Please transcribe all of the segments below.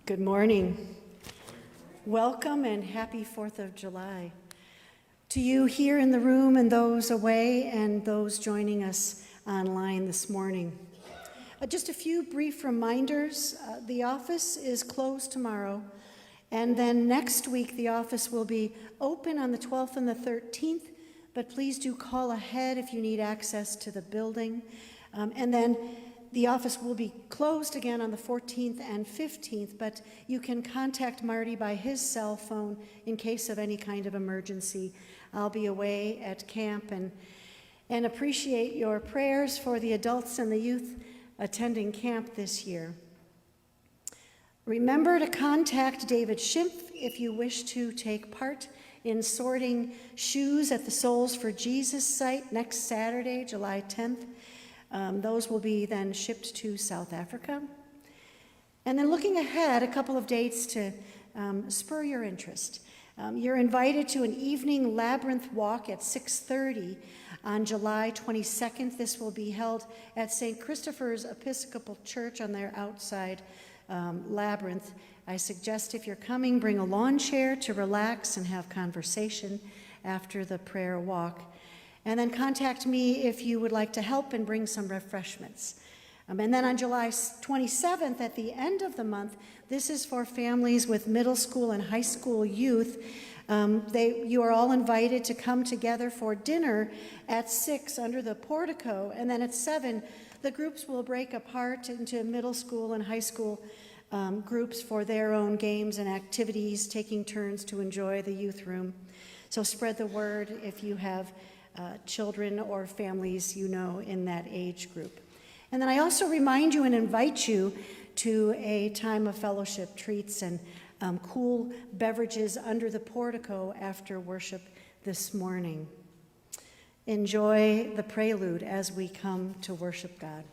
Good morning. Welcome and happy 4th of July to you here in the room and those away and those joining us online this morning. Just a few brief reminders. The office is closed tomorrow, and then next week the office will be open on the 12th and the 13th, but please do call ahead if you need access to the building. And then the office will be closed again on the 14th and 15th, but you can contact Marty by his cell phone in case of any kind of emergency. I'll be away at camp and appreciate your prayers for the adults and the youth attending camp this year. Remember to contact David Schimpf if you wish to take part in sorting shoes at the Souls for Jesus site next Saturday, July 10th. Those will be then shipped to South Africa. And then looking ahead, a couple of dates to spur your interest. You're invited to an evening labyrinth walk at 6:30 on July 22nd. This will be held at St. Christopher's Episcopal Church on their outside labyrinth. I suggest if you're coming, bring a lawn chair to relax and have conversation after the prayer walk. And then contact me if you would like to help and bring some refreshments. And then on July 27th, at the end of the month, this is for families with middle school and high school youth. You are all invited to come together for dinner at 6 under the portico, and then at 7, the groups will break apart into middle school and high school groups for their own games and activities, taking turns to enjoy the youth room. So spread the word if you have children or families you know in that age group. And then I also remind you and invite you to a time of fellowship, treats and cool beverages under the portico after worship this morning. Enjoy the prelude as we come to worship God.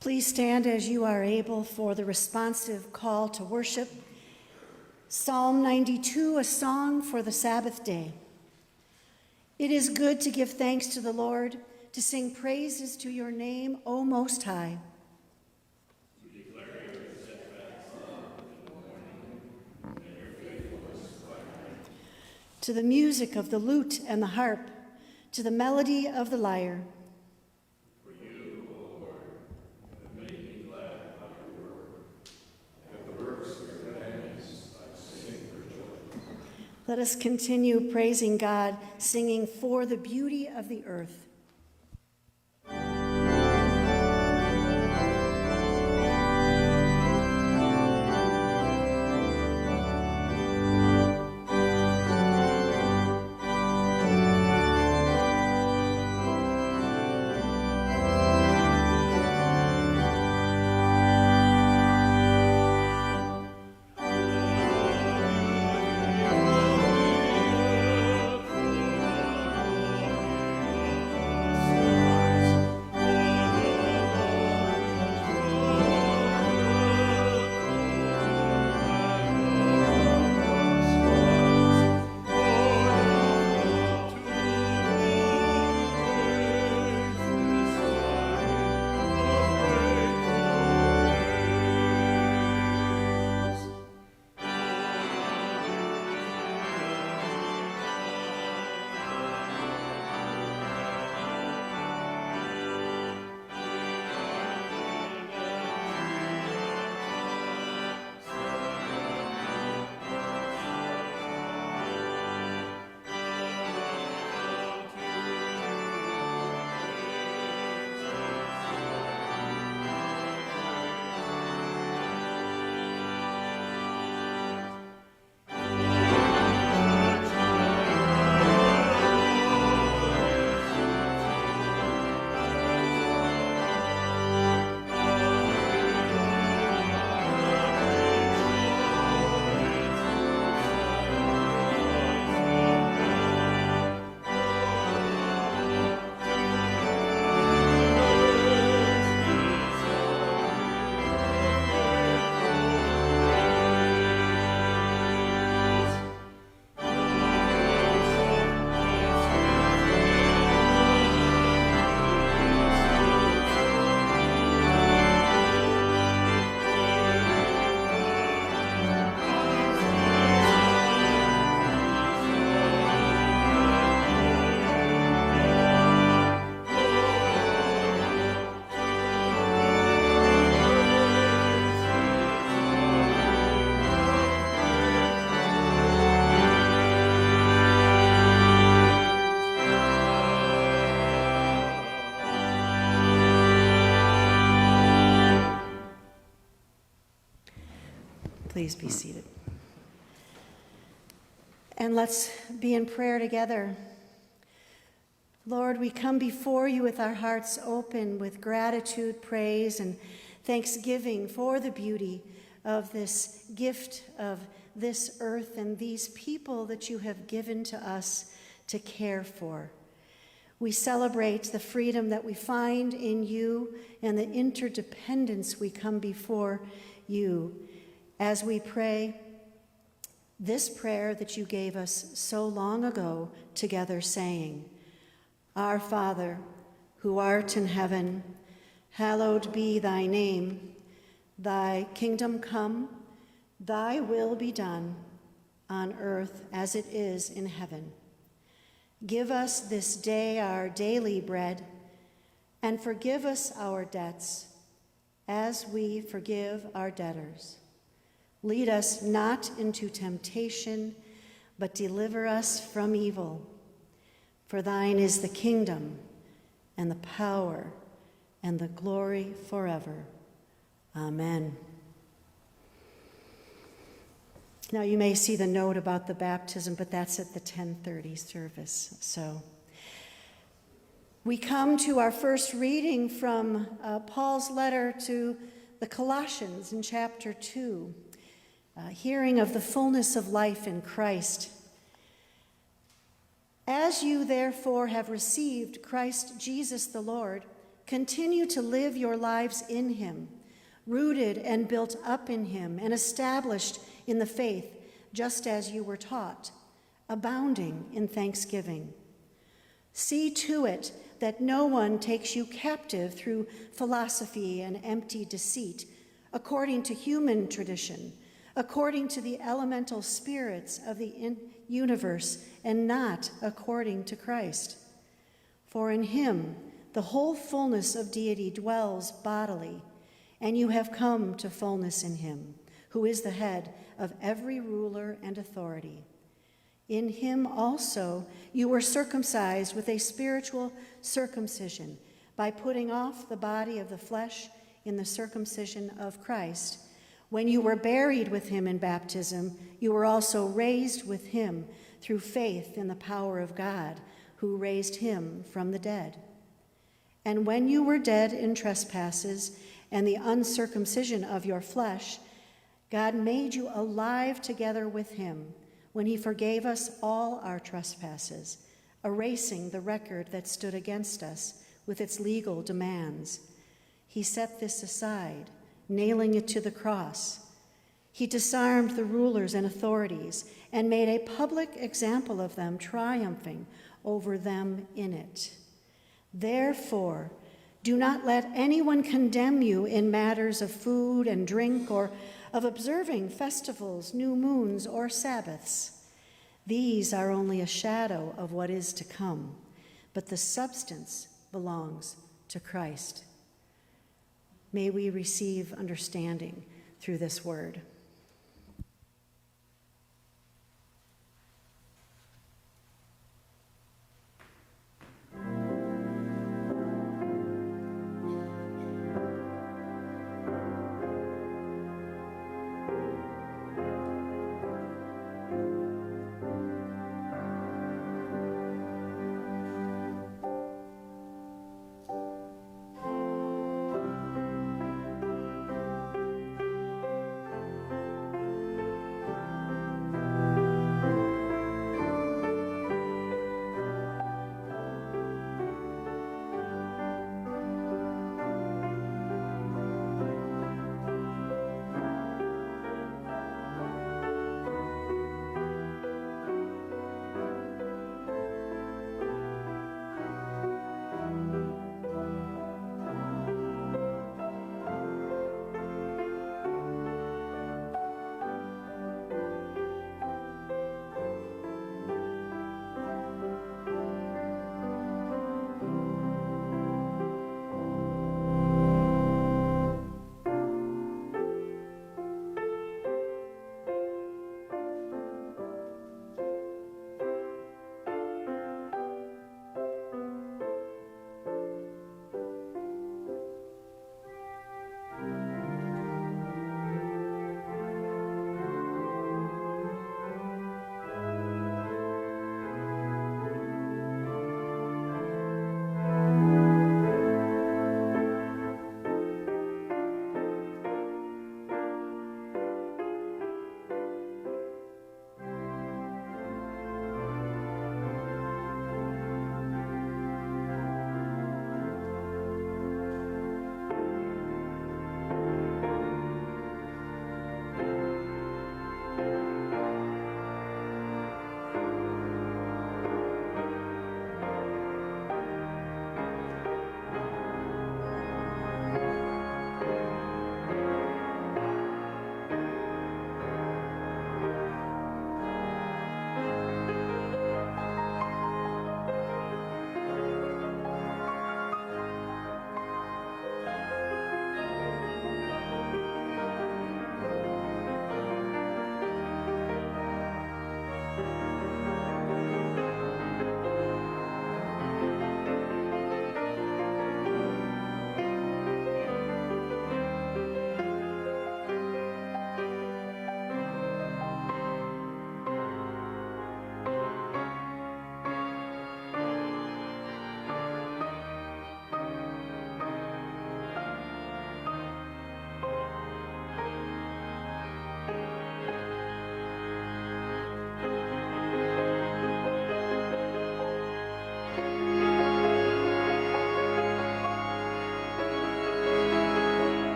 Please stand as you are able for the responsive call to worship. Psalm 92, a song for the Sabbath day. It is good to give thanks to the Lord, to sing praises to your name, O Most High. To declare your steadfast love in the morning, and your faithfulness by night. To the music of the lute and the harp, to the melody of the lyre. For you, O Lord, have made me glad by your word. At the works of your hands I sing for joy. Let us continue praising God, singing for the beauty of the earth. Please be seated. And let's be in prayer together. Lord, we come before you with our hearts open with gratitude, praise, and thanksgiving for the beauty of this gift of this earth and these people that you have given to us to care for. We celebrate the freedom that we find in you and the interdependence we come before you as we pray this prayer that you gave us so long ago together, saying, Our Father, who art in heaven, hallowed be thy name. Thy kingdom come, thy will be done, on earth as it is in heaven. Give us this day our daily bread, and forgive us our debts, as we forgive our debtors. Lead us not into temptation, but deliver us from evil. For thine is the kingdom, and the power, and the glory forever. Amen. Now you may see the note about the baptism, but that's at the 10:30 service. So we come to our first reading from Paul's letter to the Colossians in chapter 2. Hearing of the fullness of life in Christ. As you therefore have received Christ Jesus the Lord, Continue to live your lives in him, rooted and built up in him and established in the faith, just as you were taught, abounding in thanksgiving. See to it that no one takes you captive through philosophy and empty deceit, according to human tradition, according to the elemental spirits of the universe, and not according to Christ. For in him the whole fullness of deity dwells bodily, and you have come to fullness in him, who is the head of every ruler and authority. In him also you were circumcised with a spiritual circumcision, by putting off the body of the flesh in the circumcision of Christ. When you were buried with him in baptism, you were also raised with him through faith in the power of God, who raised him from the dead. And when you were dead in trespasses and the uncircumcision of your flesh, God made you alive together with him when he forgave us all our trespasses, erasing the record that stood against us with its legal demands. He set this aside, nailing it to the cross. He disarmed the rulers and authorities and made a public example of them, triumphing over them in it. Therefore, do not let anyone condemn you in matters of food and drink, or of observing festivals, new moons, or Sabbaths. These are only a shadow of what is to come, but the substance belongs to Christ. May we receive understanding through this word.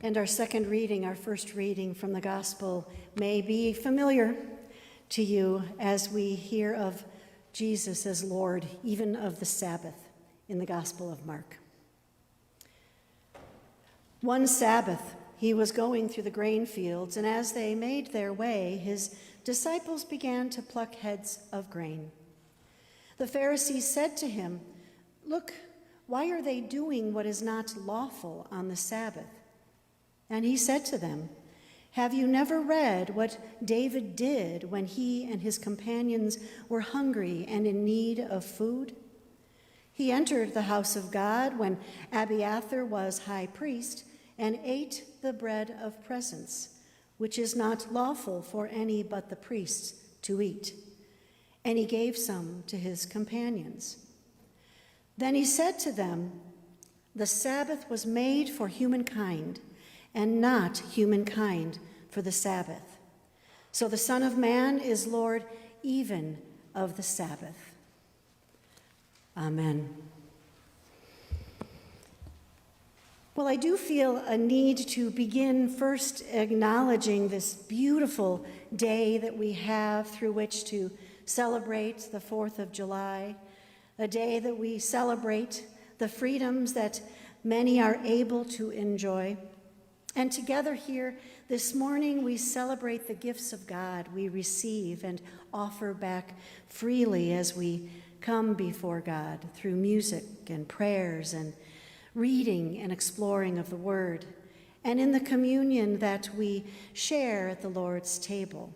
And our second reading, our first reading from the gospel, may be familiar to you as we hear of Jesus as Lord, even of the Sabbath, in the Gospel of Mark. One Sabbath, he was going through the grain fields, and as they made their way, his disciples began to pluck heads of grain. The Pharisees said to him, "Look, why are they doing what is not lawful on the Sabbath?" And he said to them, "Have you never read what David did when he and his companions were hungry and in need of food? He entered the house of God when Abiathar was high priest and ate the bread of presence, which is not lawful for any but the priests to eat. And he gave some to his companions. Then he said to them, 'The Sabbath was made for humankind, and not humankind for the Sabbath. So the Son of Man is Lord even of the Sabbath.'" Amen. Well, I do feel a need to begin first acknowledging this beautiful day that we have through which to celebrate the 4th of July, a day that we celebrate the freedoms that many are able to enjoy. And together here this morning, we celebrate the gifts of God we receive and offer back freely as we come before God through music and prayers and reading and exploring of the Word, and in the communion that we share at the Lord's table,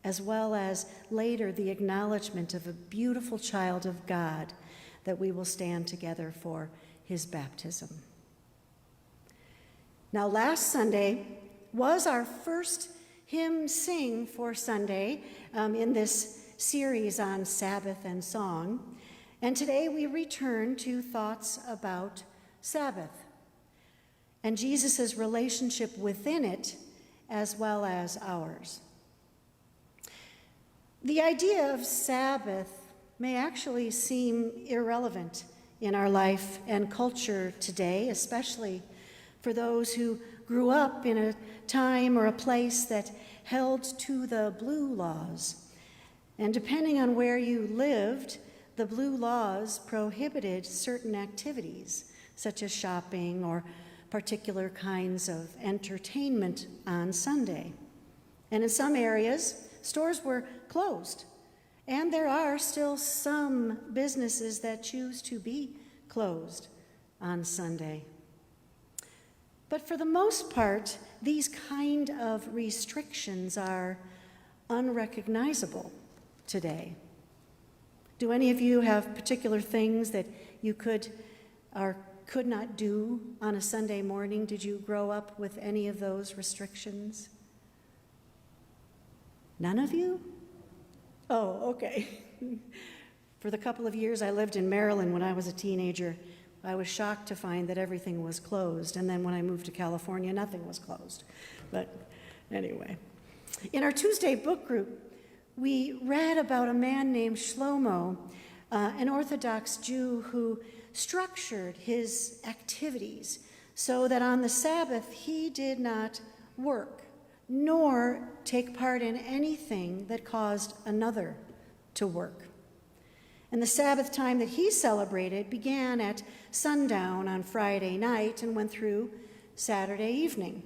as well as later the acknowledgement of a beautiful child of God that we will stand together for his baptism. Now, last Sunday was our first hymn sing for Sunday in this series on Sabbath and song. And today we return to thoughts about Sabbath and Jesus' relationship within it as well as ours. The idea of Sabbath may actually seem irrelevant in our life and culture today, especially for those who grew up in a time or a place that held to the blue laws. And depending on where you lived, the blue laws prohibited certain activities, such as shopping or particular kinds of entertainment on Sunday. And in some areas, stores were closed. And there are still some businesses that choose to be closed on Sunday. But for the most part, these kind of restrictions are unrecognizable today. Do any of you have particular things that you could or could not do on a Sunday morning? Did you grow up with any of those restrictions? None of you? Oh, okay. For the couple of years I lived in Maryland when I was a teenager, I was shocked to find that everything was closed. And then when I moved to California, nothing was closed. But anyway. In our Tuesday book group, we read about a man named Shlomo, an Orthodox Jew who structured his activities so that on the Sabbath he did not work, nor take part in anything that caused another to work. And the Sabbath time that he celebrated began at sundown on Friday night and went through Saturday evening.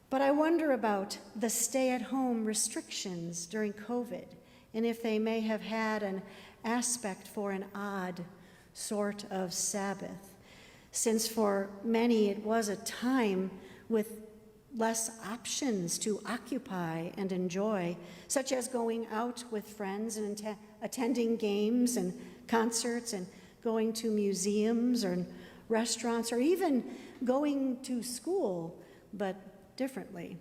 But I wonder about the stay-at-home restrictions during COVID and if they may have had an aspect for an odd sort of Sabbath, since for many it was a time with less options to occupy and enjoy, such as going out with friends and attending games and concerts and going to museums or restaurants or even going to school, but differently.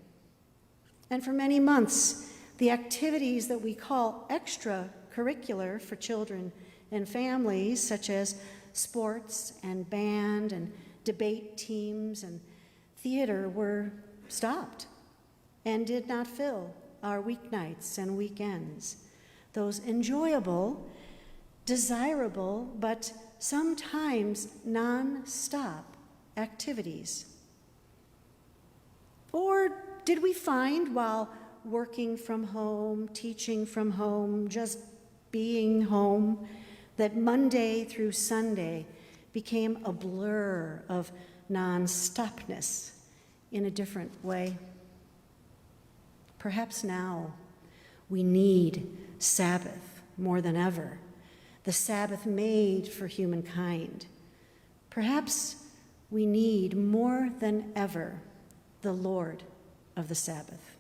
And for many months, the activities that we call extracurricular for children and families, such as sports and band and debate teams and theater, were stopped and did not fill our weeknights and weekends. Those enjoyable, desirable, but sometimes non-stop activities. Or did we find while working from home, teaching from home, just being home, that Monday through Sunday became a blur of non-stopness in a different way? Perhaps now we need Sabbath more than ever, the Sabbath made for humankind. Perhaps we need more than ever the Lord of the Sabbath.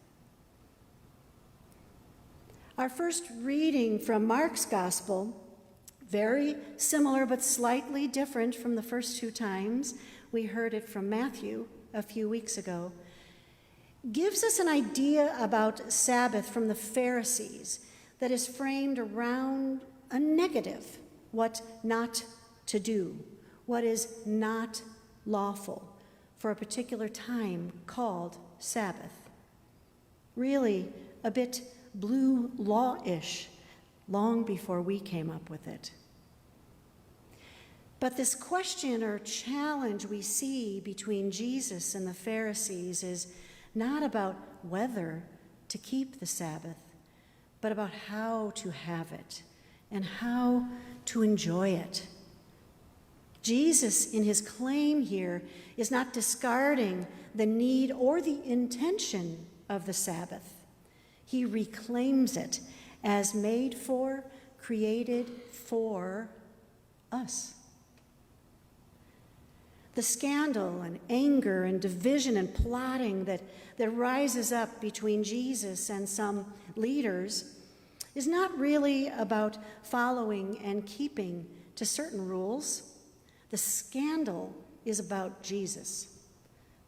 Our first reading from Mark's Gospel, very similar but slightly different from the first two times we heard it from Matthew a few weeks ago, gives us an idea about Sabbath from the Pharisees that is framed around a negative, what not to do, what is not lawful for a particular time called Sabbath. Really a bit blue law-ish, long before we came up with it. But this question or challenge we see between Jesus and the Pharisees is not about whether to keep the Sabbath, but about how to have it and how to enjoy it. Jesus, in his claim here, is not discarding the need or the intention of the Sabbath. He reclaims it as made for, created for us. The scandal and anger and division and plotting that rises up between Jesus and some leaders is not really about following and keeping to certain rules. The scandal is about Jesus,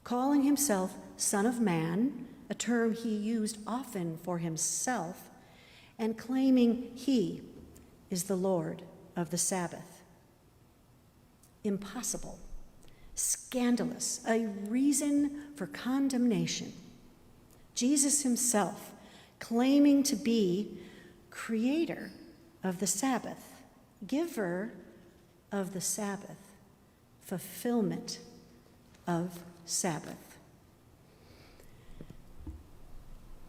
calling himself Son of Man, a term he used often for himself, and claiming he is the Lord of the Sabbath. Impossible, scandalous, a reason for condemnation. Jesus himself claiming to be creator of the Sabbath, giver of the Sabbath, fulfillment of Sabbath.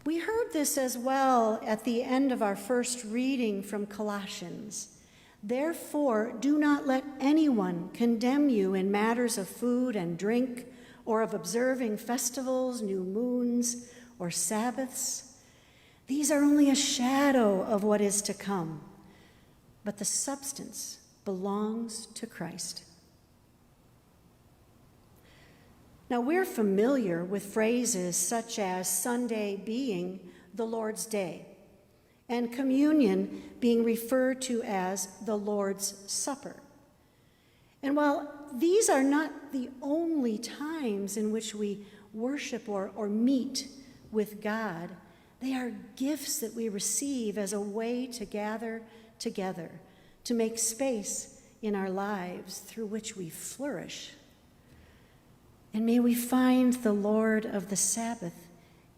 We heard this as well at the end of our first reading from Colossians. Therefore, do not let anyone condemn you in matters of food and drink, or of observing festivals, new moons, or Sabbaths. These are only a shadow of what is to come, but the substance belongs to Christ. Now, we're familiar with phrases such as Sunday being the Lord's Day, and communion being referred to as the Lord's Supper. And while these are not the only times in which we worship or meet with God, they are gifts that we receive as a way to gather together, to make space in our lives through which we flourish. And may we find the Lord of the Sabbath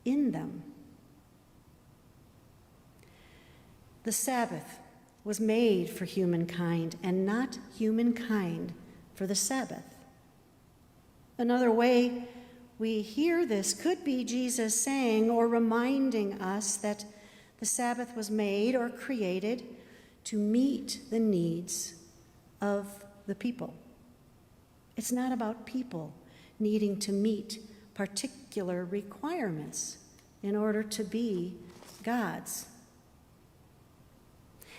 in them. The Sabbath was made for humankind and not humankind for the Sabbath. Another way we hear this could be Jesus saying or reminding us that the Sabbath was made or created to meet the needs of the people. It's not about people needing to meet particular requirements in order to be God's.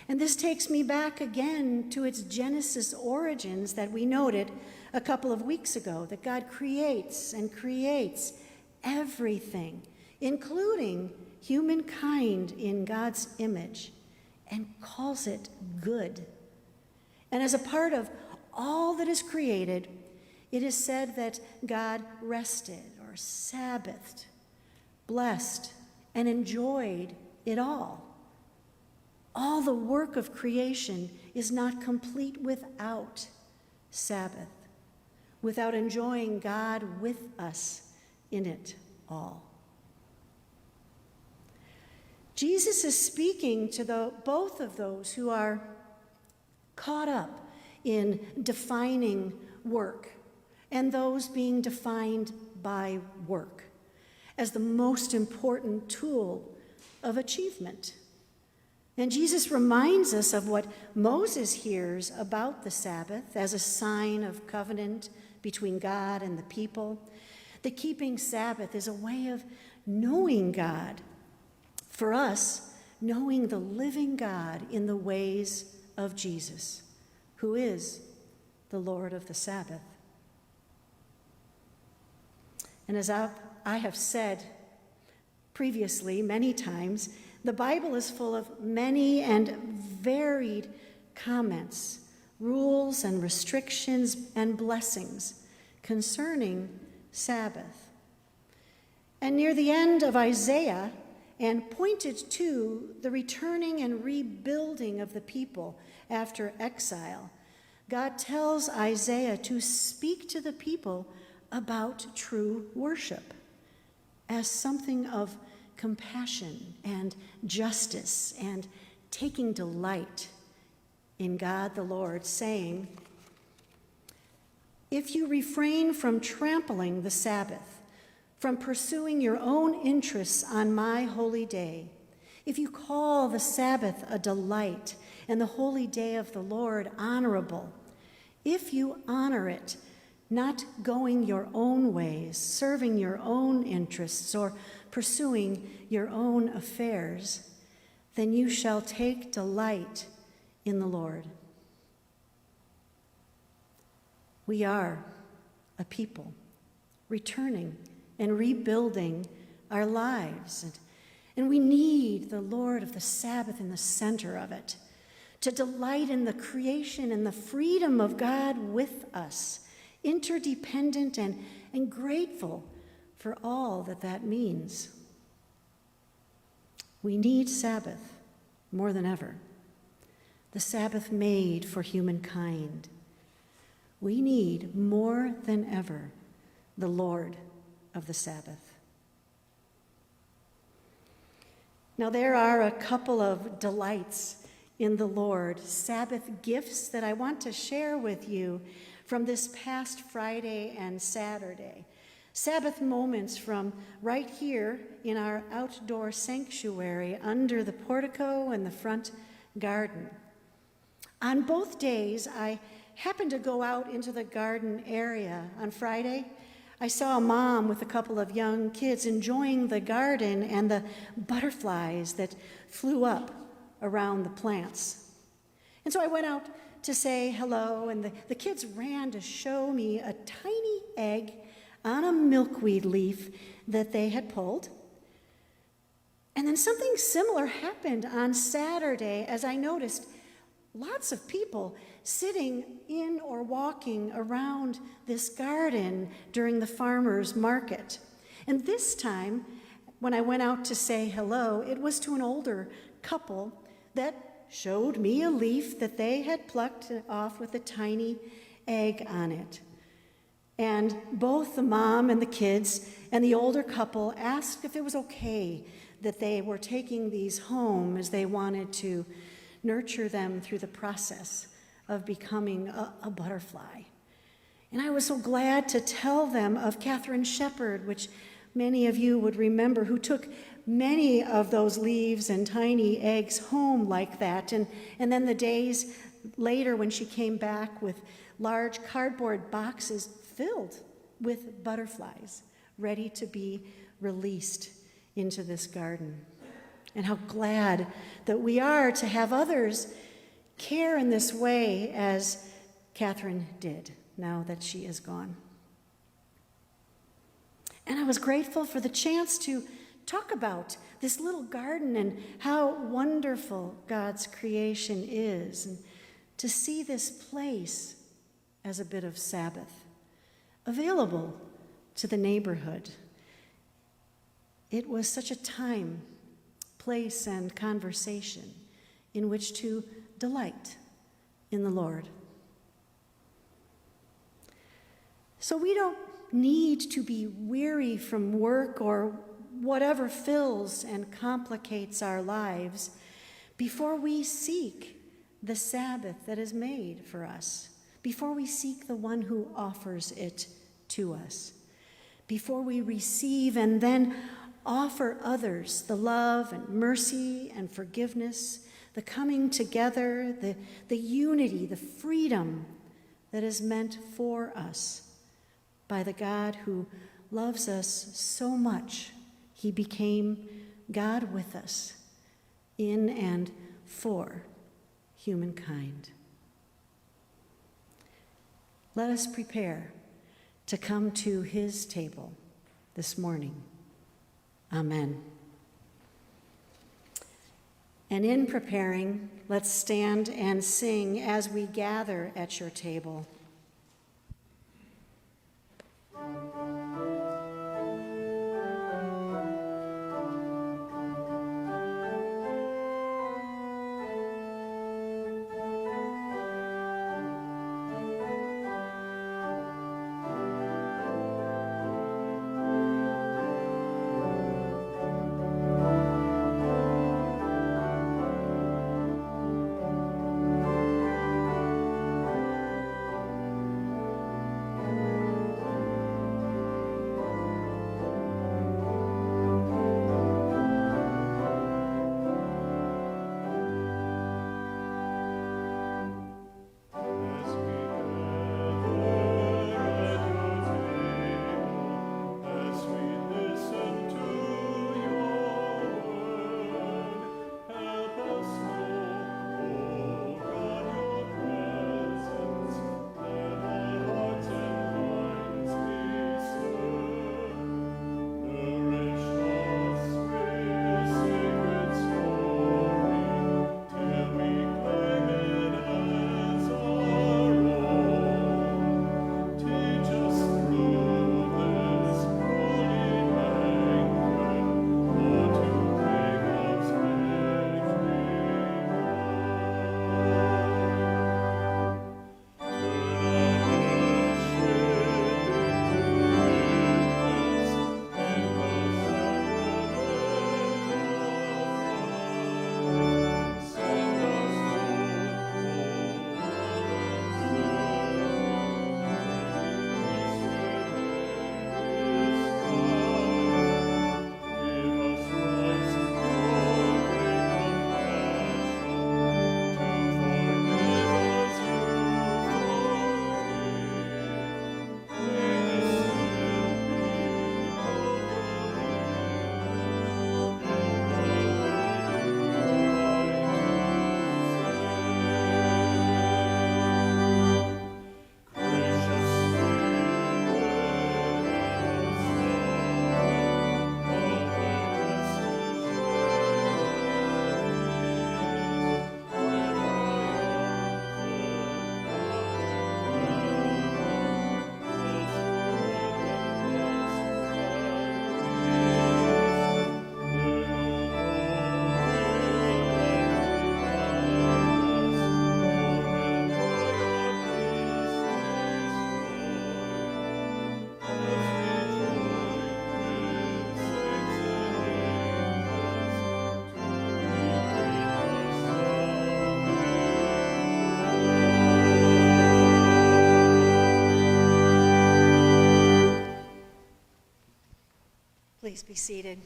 And this takes me back again to its Genesis origins that we noted a couple of weeks ago, that God creates and creates everything, including humankind in God's image, and calls it good. And as a part of all that is created, it is said that God rested or Sabbathed, blessed, and enjoyed it all. All the work of creation is not complete without Sabbath, without enjoying God with us in it all. Jesus is speaking to both of those who are caught up in defining work and those being defined by work, as the most important tool of achievement. And Jesus reminds us of what Moses hears about the Sabbath as a sign of covenant between God and the people. The keeping Sabbath is a way of knowing God. For us, knowing the living God in the ways of Jesus, who is the Lord of the Sabbath. And as I have said previously many times, the Bible is full of many and varied comments, rules and restrictions and blessings concerning Sabbath. And near the end of Isaiah, and pointed to the returning and rebuilding of the people after exile, God tells Isaiah to speak to the people about true worship as something of compassion and justice and taking delight in God the Lord, saying, "If you refrain from trampling the Sabbath, from pursuing your own interests on my holy day, if you call the Sabbath a delight and the holy day of the Lord honorable, if you honor it, not going your own ways, serving your own interests, or pursuing your own affairs, then you shall take delight in the Lord." We are a people returning and rebuilding our lives. And we need the Lord of the Sabbath in the center of it, to delight in the creation and the freedom of God with us, interdependent and grateful for all that means. We need Sabbath more than ever, the Sabbath made for humankind. We need more than ever the Lord of the Sabbath. Now, there are a couple of delights in the Lord, Sabbath gifts that I want to share with you from this past Friday and Saturday. Sabbath moments from right here in our outdoor sanctuary under the portico and the front garden. On both days, I happened to go out into the garden area. On Friday, I saw a mom with a couple of young kids enjoying the garden and the butterflies that flew up around the plants. And so I went out to say hello, and the kids ran to show me a tiny egg on a milkweed leaf that they had pulled. And then something similar happened on Saturday as I noticed lots of people sitting in or walking around this garden during the farmer's market. And this time, when I went out to say hello, it was to an older couple that showed me a leaf that they had plucked off with a tiny egg on it. And both the mom and the kids and the older couple asked if it was okay that they were taking these home, as they wanted to nurture them through the process of becoming a butterfly. And I was so glad to tell them of Catherine Shepherd, which many of you would remember, who took many of those leaves and tiny eggs home like that. And then the days later when she came back with large cardboard boxes filled with butterflies ready to be released into this garden. And how glad that we are to have others care in this way as Catherine did, now that she is gone. And I was grateful for the chance to talk about this little garden and how wonderful God's creation is, and to see this place as a bit of Sabbath available to the neighborhood. It was such a time, place, and conversation in which to delight in the Lord. So we don't need to be weary from work or whatever fills and complicates our lives before we seek the Sabbath that is made for us, before we seek the one who offers it to us. before we receive and then offer others the love and mercy and forgiveness, the coming together, the unity, the freedom that is meant for us by the God who loves us so much, he became God with us in and for humankind. Let us prepare to come to his table this morning. Amen. And in preparing, let's stand and sing as we gather at your table. Please be seated.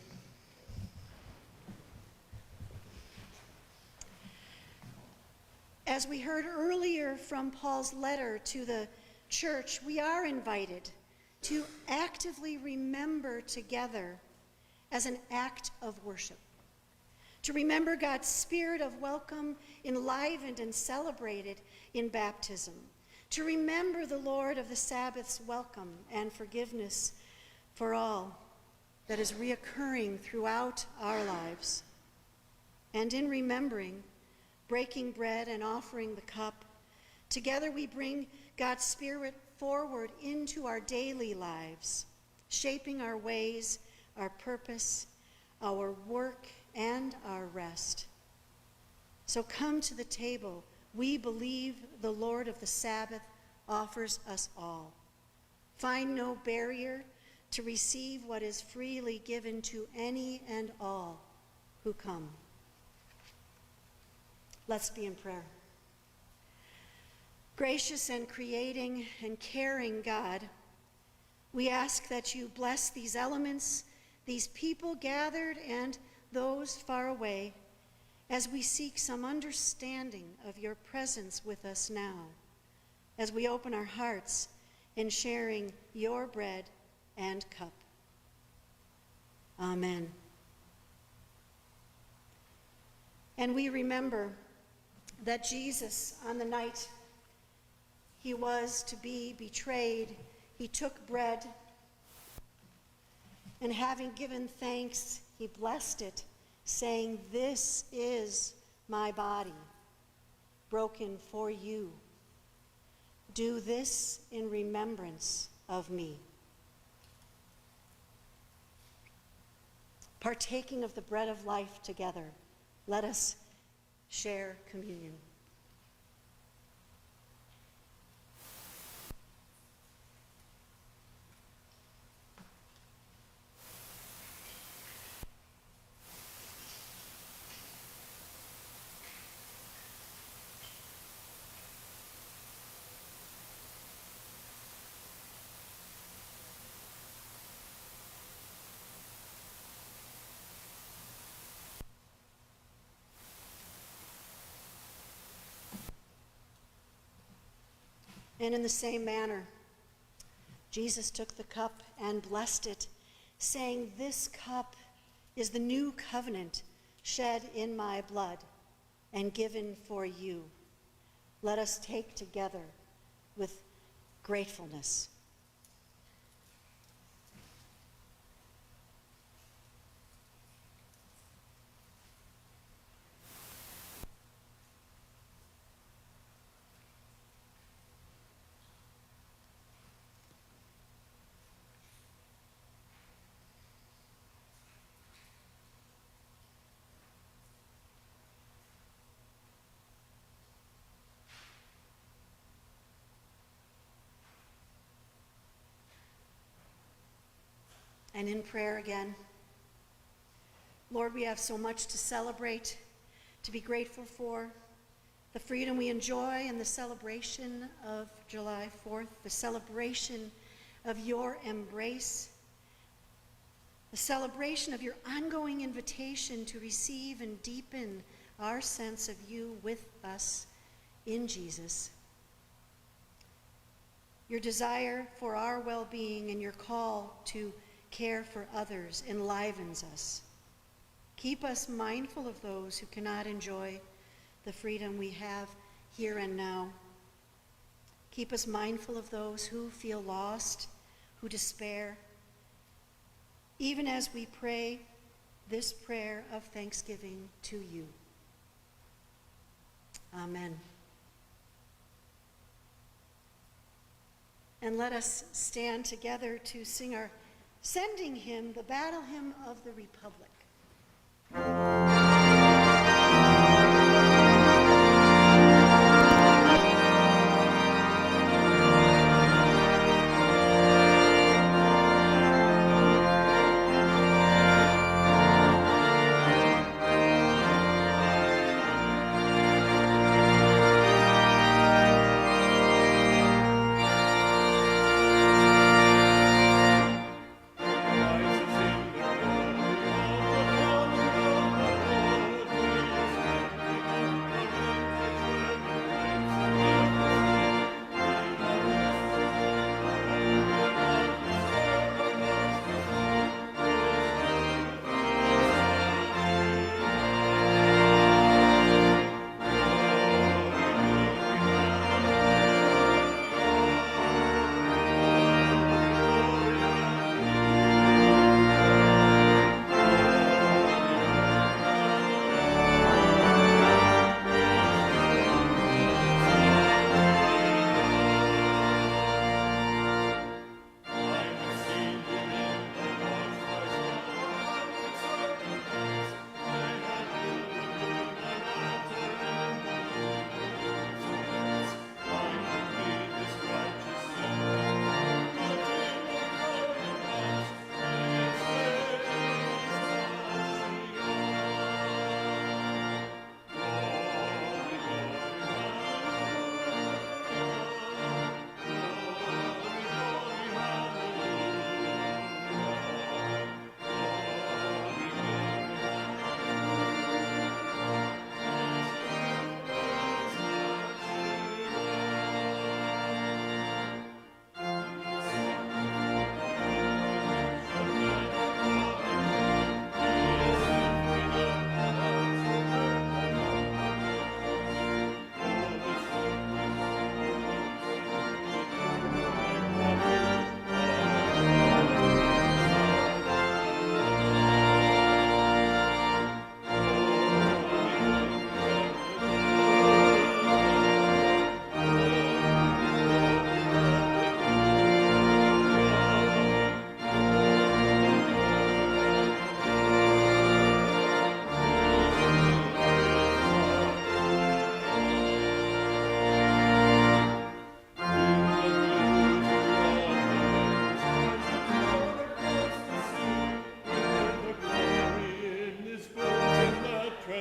As we heard earlier from Paul's letter to the church, we are invited to actively remember together as an act of worship, to remember God's spirit of welcome enlivened and celebrated in baptism, to remember the Lord of the Sabbath's welcome and forgiveness for all that is reoccurring throughout our lives. And in remembering, breaking bread and offering the cup, together we bring God's Spirit forward into our daily lives, shaping our ways, our purpose, our work, and our rest. So come to the table we believe the Lord of the Sabbath offers us all. Find no barrier to receive what is freely given to any and all who come. Let's be in prayer. Gracious and creating and caring God, We ask that you bless these elements, these people gathered, and those far away, as we seek some understanding of your presence with us now, as we open our hearts in sharing your bread and cup. Amen. And we remember that Jesus, on the night he was to be betrayed, he took bread, and having given thanks, he blessed it, saying, "This is my body, broken for you. Do this in remembrance of me." Partaking of the bread of life together, let us share communion. And in the same manner, Jesus took the cup and blessed it, saying, "This cup is the new covenant shed in my blood and given for you. Let us take together with gratefulness." And in prayer again, Lord, we have so much to celebrate, to be grateful for, the freedom we enjoy in the celebration of July 4th, the celebration of your embrace, the celebration of your ongoing invitation to receive and deepen our sense of you with us in Jesus. Your desire for our well-being and your call to care for others enlivens us. Keep us mindful of those who cannot enjoy the freedom we have here and now. Keep us mindful of those who feel lost, who despair, even as we pray this prayer of thanksgiving to you. Amen. And let us stand together to sing our sending hymn, the Battle Hymn of the Republic. Rises in the glory of the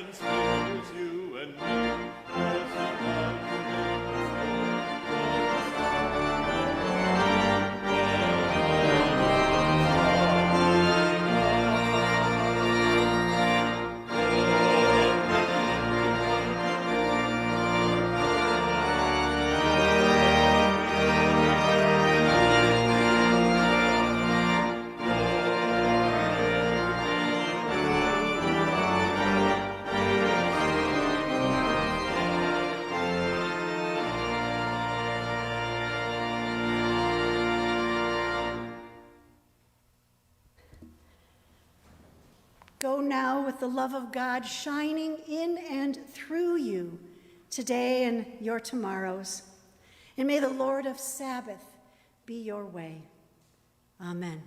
Christ fills you and me, as he loves Go now with the love of God shining in and through you today and your tomorrows. And may the Lord of Sabbath be your way. Amen.